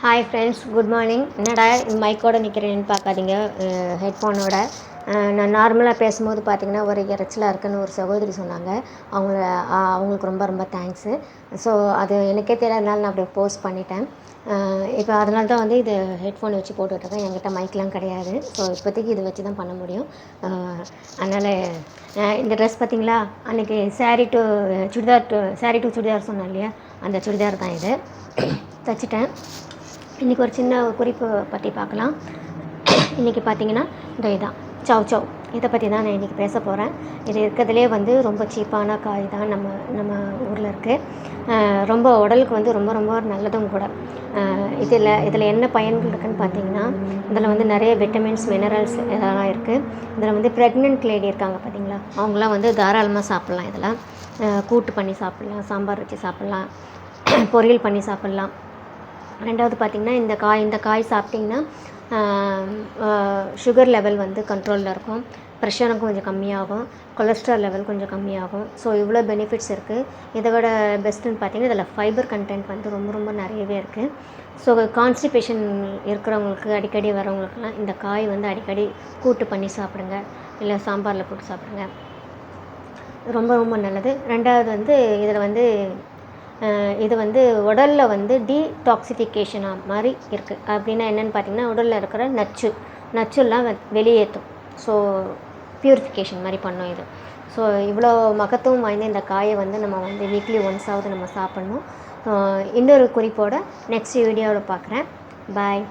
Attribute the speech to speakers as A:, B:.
A: Hi friends, good morning. என்னடா மைக்கோடு நிற்கிறேன்னு பார்க்காதீங்க, ஹெட்ஃபோனோட. நான் நார்மலாக பேசும்போது பார்த்திங்கன்னா ஒரு இறைச்சலாக இருக்குன்னு ஒரு சகோதரி சொன்னாங்க. அவங்களுக்கு ரொம்ப ரொம்ப தேங்க்ஸு. ஸோ அது எனக்கே தெரியாதனால நான் அப்படியே போஸ்ட் பண்ணிட்டேன். இப்போ அதனால தான் வந்து இது ஹெட்ஃபோன் வச்சு போட்டுட்ருக்கேன். என்கிட்ட மைக்லாம் கிடையாது. ஸோ இப்போதைக்கு இதை வச்சு தான் பண்ண முடியும். அதனால் இந்த ட்ரெஸ் பார்த்திங்களா, அன்றைக்கி சாரீ டு சுடிதார் சொன்னேன் இல்லையா, அந்த சுடிதார் தான் இது. தைச்சிட்டேன். இன்றைக்கி ஒரு சின்ன குறிப்பு பற்றி பார்க்கலாம். இன்றைக்கி பார்த்திங்கன்னா இதான் சவ் இதை பற்றி தான் நான் இன்றைக்கி பேச போகிறேன். இது இருக்கிறதுலே வந்து ரொம்ப சீப்பான காய் தான் நம்ம ஊரில் இருக்குது. ரொம்ப உடலுக்கு வந்து ரொம்ப ரொம்ப நல்லதும் கூட. இதில் என்ன பயன்கள் இருக்குதுன்னு பார்த்திங்கன்னா, இதில் வந்து நிறைய விட்டமின்ஸ், மினரல்ஸ் இதெல்லாம் இருக்குது. இதில் வந்து ப்ரெக்னென்ட் லேடி இருக்காங்க பார்த்திங்களா, அவங்களாம் வந்து தாராளமாக சாப்பிட்லாம். இதெல்லாம் கூட்டு பண்ணி சாப்பிட்லாம், சாம்பார் வச்சு சாப்பிட்லாம், பொரியல் பண்ணி சாப்பிட்லாம். ரெண்டாவது பார்த்திங்கன்னா, இந்த காய் சாப்பிட்டிங்கன்னா சுகர் லெவல் வந்து கண்ட்ரோலில் இருக்கும், ப்ரெஷரும் கொஞ்சம் கம்மியாகும், கொலஸ்ட்ரால் லெவல் கொஞ்சம் கம்மியாகும். ஸோ இவ்வளோ பெனிஃபிட்ஸ் இருக்குது. இதை விட பெஸ்ட்டுன்னு பார்த்திங்கன்னா, இதில் ஃபைபர் கண்டென்ட் வந்து ரொம்ப ரொம்ப நிறையவே இருக்குது. ஸோ கான்ஸ்டிபேஷன் இருக்கிறவங்களுக்கு, அடிக்கடி வரவங்களுக்குலாம் இந்த காய் வந்து அடிக்கடி கூட்டு பண்ணி சாப்பிடுங்க, இல்லை சாம்பாரில் போட்டு சாப்பிடுங்க, ரொம்ப ரொம்ப நல்லது. ரெண்டாவது வந்து இது வந்து உடலில் வந்து டீடாக்சிஃபிகேஷனாக மாதிரி இருக்குது. அப்படின்னா என்னென்னு பார்த்திங்கன்னா, உடலில் இருக்கிற நச்சுலாம் வெளியேற்றும். ஸோ ப்யூரிஃபிகேஷன் மாதிரி பண்ணும் இது. ஸோ இவ்வளோ மகத்துவம் வாய்ந்த இந்த காயை வந்து நம்ம வந்து வீக்லி ஒன்ஸாவது நம்ம சாப்பிட்ணும். இன்னொரு குறிப்போடு நெக்ஸ்ட் வீடியோவில் பார்க்குறேன். பாய்.